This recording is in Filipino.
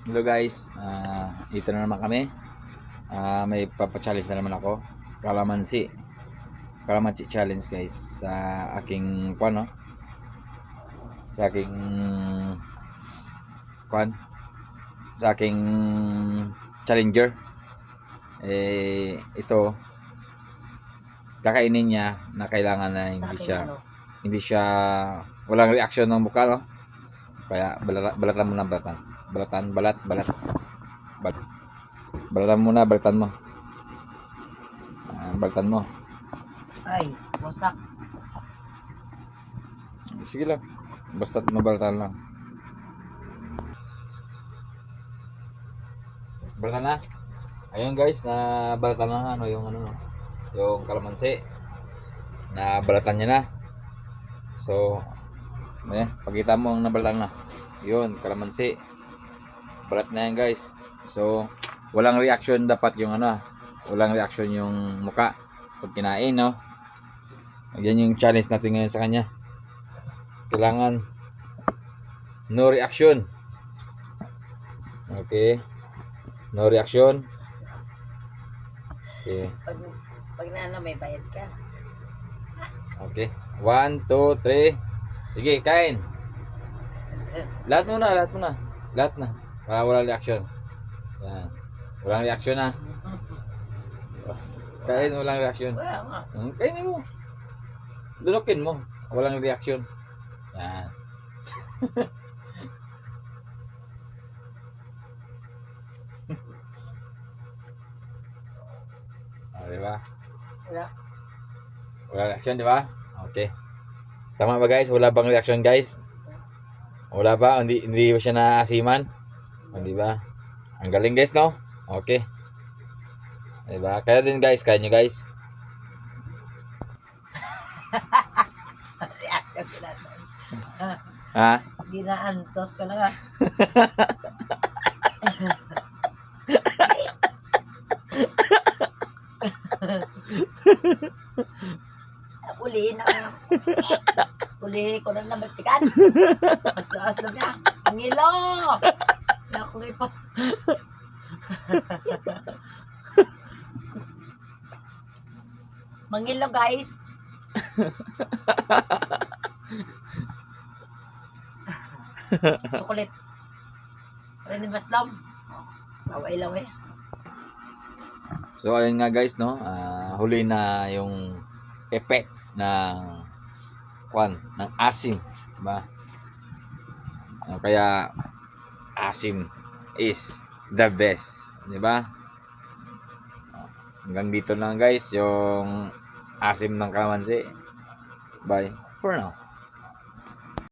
Hello guys, dito na naman kami. May papachallenge na naman ako. Kalamansi challenge guys sa aking sa aking sa aking challenger. Ito kakainin niya na kailangan na hindi siya walang reaction ng mukha, no? Kaya balatan mo na balatan mo. Balatan mo. Ay, wasak. Sige lang. Basta't mabalatan lang. Balatan na. Ayun guys, na balatan na yung kalamansi. Na balatan niya na. So, pakita mo ang nabalatan na. Yun, kalamansi. Balat na yan guys. So, walang reaction dapat yung walang reaction yung muka pag kinain, no? Yan yung challenge natin ngayon sa kanya. Kailangan no reaction. Okay. No reaction. Okay. Pag may bayad ka. Okay. 1, 2, 3. Sige, kain. Lahat muna. Lahat na. Para walang reaction. Yan. Walang reaction na. Kain, walang reaction. Kainin mo. Dunukin mo. Walang reaction. Yan. Diba? Walang reaction, diba? Okay. Tama ba guys? Wala bang reaction guys? Wala ba? Hindi ba siya naasiman? Di ba? Ang galing guys, no? Okay. Diba? Kaya din guys, kaya nyo guys. Ha? Ginaantos ka na. Ulihin na. Ulihin ko na nabatikan. Asla niya. Ang ilo. Naku pa. Mangilo guys. Chocolate. Ano ni Baslam? Laway. So ayun nga guys, no? Huli na yung effect ng ng asim, ba? Kaya asim is the best, di ba? Hanggang dito lang guys yung asim ng kalamansi. Bye for now.